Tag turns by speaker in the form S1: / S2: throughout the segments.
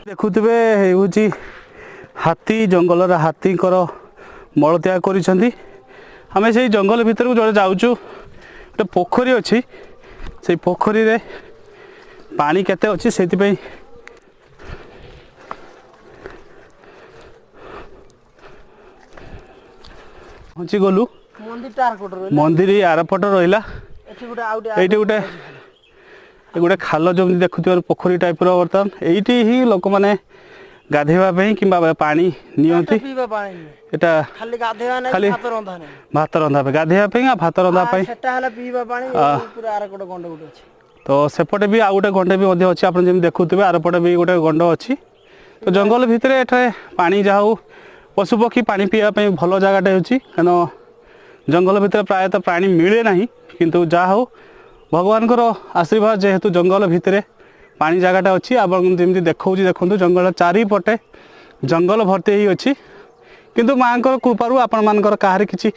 S1: देखुवे हूँ हाथी जंगल हाथी मल त्याग करें से जंगल भितर को जो जाऊँ गोटे पोखरी अच्छी से पोखरी रे पानी केते अच्छी से पहुँची गलु मंदिर आरपट रहा ये गोटे गोटे खाल जमी देखुवर पोखरी टाइप बर्तमान ये ही लोक मैंने गाधेवाई कि पानी नियंती खाली भात रंधा गाधेवाई भात रंधा तो सेपटे भी आउ गोटे गंडे भी अच्छी आप देखुवे आरपटे भी गोटे गंड अच्छी तो जंगल भितर एठे पानी जहाँ पशुपक्षी पानी पीवाई भल जगटे होची कहीं जंगल भितर प्रायतः प्राणी मिले ना किंतु जहाँ हो भगवान आशीर्वाद जेहेतु जंगल भितर पानी जगटा अच्छी आप देखा देखो जंगल चारिपटे जंगल भर्ती ही अच्छी किंतु माँ कृपारू आपण मानकर कहार किसी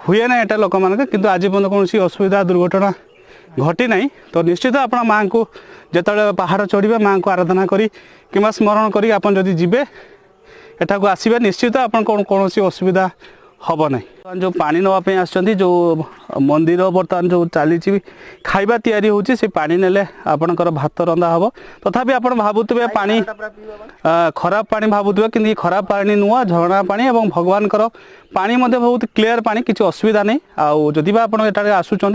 S1: हुए ना एटा लोक मान किंतु आज पर्यटन कौन असुविधा दुर्घटना घटी ना तो निश्चित आप माँ को जिते पहाड़ चढ़े माँ को आराधना करी कि स्मरण करी आप जदि जीवे एटा को आसवे निश्चित आप कौन असुविधा हम ना जो पानी नापी आसुँच जो मंदिर बर्तमान जो चली खाइबा तैयारी होची से पानी नेले आपणकर भात रंधा हम तथापि आप भावुवे पानी खराब पानी भावुवे कि खराब पानी नुआ झरणा पानी और भगवान पानी बहुत क्लीयर पानी किसी असुविधा नहीं आउ जदि आप आसुँच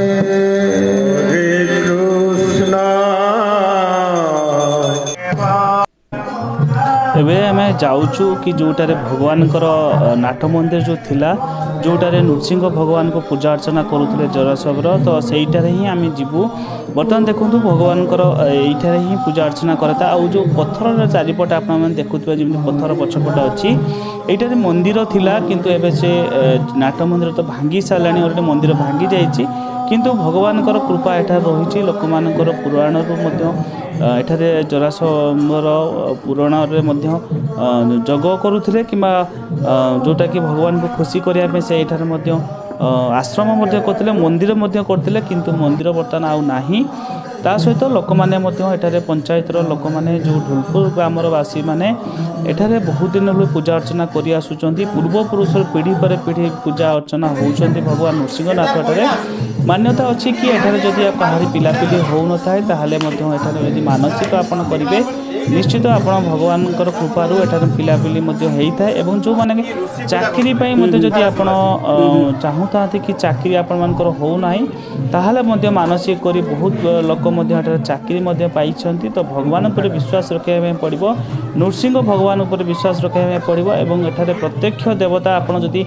S2: Hare एबे आम जाऊँ कि जोटार भगवान नाट मंदिर जो थिला जोटार नृसिंह भगवान को पूजा अर्चना करुले जरासवर तो सहीटार ही आम जीवु बर्तमान देखूँ भगवान यहीठार ही पूजा अर्चना करता आउ जो पत्थर चारिपटे आप देखुवे जमी पत्थर पछपटे अच्छी यहीटार मंदिर थिला किंतु एबे से नाट मंदिर तो भांगी सारा अलरेडी मंदिर भांगी जाइए किंतु भगवान कृपा एठार रही लोक मान पुराण एठारे जरासवर पुराण जग करुले कि जोटा कि भगवान को खुशी करने से एठार आश्रम करते मंदिर करते किंतु मंदिर बर्तमान आउ नाही ता सहित लोक मैंने एठारे पंचायतर लोक मैंने जो ढोलपुर ग्रामवासी मैंने एठारे बहुत दिन पूजा अर्चना कर आसुँच पूर्वपुरुष पीढ़ी पर पीढ़ी पूजा अर्चना होती भगवान नृसिंहनाथ एठारे मान्यता अच्छी कि एठारे जदि कहारी पिलापिली हो न थाए ताहले एठारे यदि मानसिक आपण करेंगे निश्चित आपण भगवान कृपारू एठारे पिलापिली होता है एवं जो माने चाकरी जदि आपण चाहूता कि चाकरी आपण मानकर हो नाही ताहले मानसिक करी बहुत लोक चाकरी पाई तो भगवान पर विश्वास रखा पड़ो नृसिंह भगवान पर विश्वास रखा पड़ो एवं एठारे प्रत्यक्ष देवता आपण जदि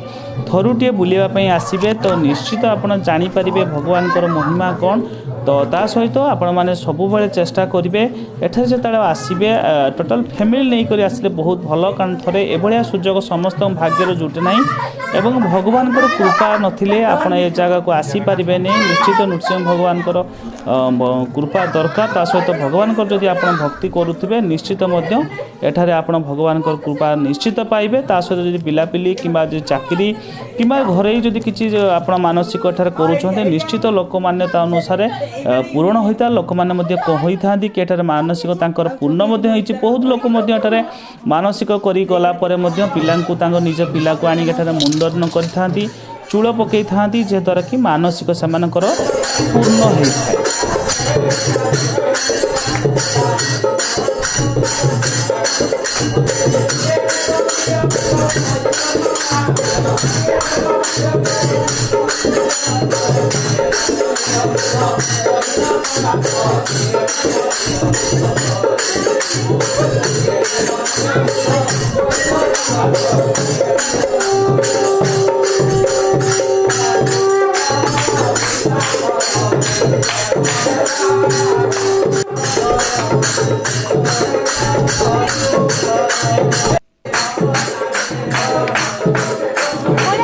S2: थरुटे बुलावाई आसबे तो निश्चित आपण जानीपर भगवान महिमा कौन तो ता सहित आपण मैंने सब चेष्टा करेंगे एठार जो आसबे टोटाल फैमिली नहीं कर आसले बहुत भल कारण थे एभलिया सुजोग समस्त भाग्यर जुटे ना एवं भगवान कृपा नथिले आपण ए जगह को आसीपारे नहीं निश्चित नृसिंह भगवान कृपा दरकार ता सहित भगवान जदि आप भक्ति करुवे निश्चित एठारे आपण भगवान कृपा निश्चित पाइबे ता सहित जदि पिलापिली कि चाकरी कि घरे जदि किसी आप मानसिक एठार करुँच निश्चित लोक मान्यता अनुसार पूरण होता लोक मैंने कहता कि एठार मानसिक पूर्ण बहुत लोक एठारे मानसिक करी गला पिला निज पिला को आनी एठारे मुंडन कर चूल पकई था जद्वारा कि मानसिक से पूर्ण होता है।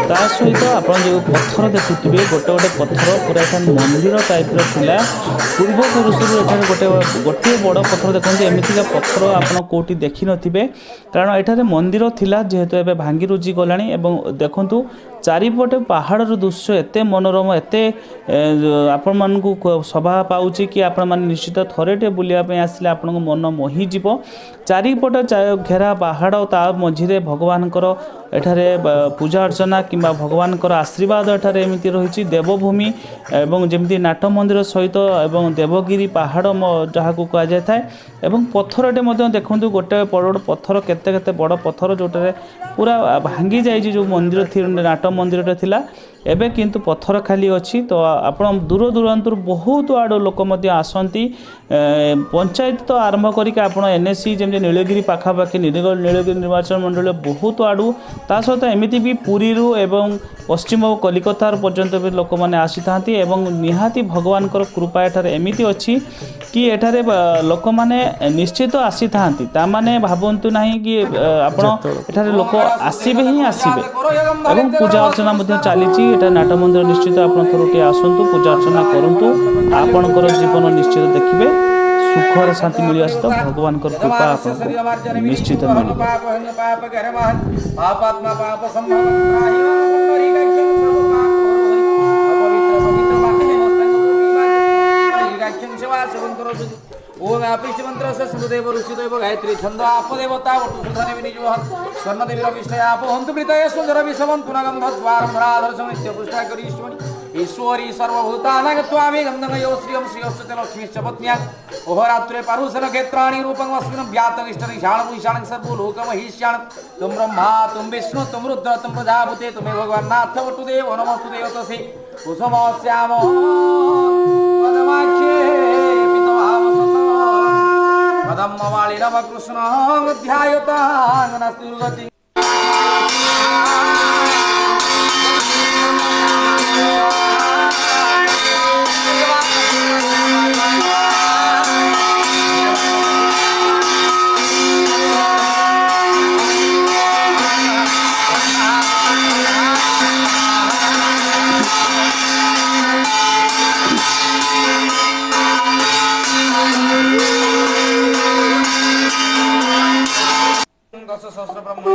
S2: ता सहित आप जो पत्थर देखुवे गोटे गोटे पत्थर पूरा मंदिर टाइप रहा पूर्वपुरुष गोटे गोटे बड़ पत्थर देखते एमतीका पत्थर आप कौटी देखी नथिबे कारण एठारे मंदिर थिला जेहेतु एबे भांगी रुजी गलानी एवं देखंतु चारिपटे पहाड़ दृश्य एते मनोरम एते आपण मानकु शोभा पाउची कि आपण मान निश्चित थरेटे बुलिया आसिले आपण मन मोही जीव चारिपटे घेरा पहाड़ ता मझिरे भगवान एठारे पूजा अर्चना कि भगवान आशीर्वाद एठारे एमती रही देवभूमि एवं जमी नाट मंदिर सहित एवं देवगिरी पहाड़ जहाँ को कह जाए एवं पत्थरटे देखु गोटे बड़ पत्थर केते केते बड़ पत्थर जोटे पूरा भांगी जाइए जो मंदिर थी नाट मंदिर थिला एबे किंतु पत्थर खाली अच्छी तो आपण दूर दूरांतर बहुत आड़ लोक आसती पंचायत तो आरंभ करके आपण एनएससी जमी नीलगिरी पाखापाखि नीलगिरी निर्वाचन मंडल बहुत आड़ू ता सहित एमती भी पुरी एवं पश्चिम कलिकतार पर्यंत भी लोक मैंने आसी था निहाती भगवान कृपा एठार एमती अच्छी कि एठारे लोक मैंने निश्चित आसी था ताने भावतु ना कि आपण एठारे लोक आसबे ही आसबे एवं पूजा अर्चना चली एटा नाट मंदिर निश्चित आप थोड़े आसतु पूजा अर्चना करूँ आपणकर जीवन निश्चित देखिए सुख शांति मिल तो भगवान कृपा आपको निश्चित ओम आपृष्ट मंत्र से सुदेव ऋषिदेव गायत्री छंद आपदेवता वटुसुधने विनिजोहन स्वर्णदेवी रविष्ठय आपहन्तु मृतये सुंदर विषमं पुनगम धत्वारं भरादर्शं नित्य पुष्टा करीश्वरी ईश्वरी सर्वभूतानागत्वामि गन्धमयो श्रियं श्रियश्च लक्ष्मीश्च पत्न्या ओहरात्रे पारुसन क्षेत्राणि रूपं वस्मिनं व्यातनिष्ठनि शाणभूषाणं सर्वलोकमहिष्याणं तुम ब्रह्मा तुम विष्णु तुम रुद्र तुम प्रजापते तुमे भगवान्नाथ वटुदेव नमस्तु देवतसे कुसुमश्याम पदमाख्ये पदमवालिनम
S3: रामकृष्ण ध्यायतां नास्ति दुर्गति दश सहस्र ब्रह्म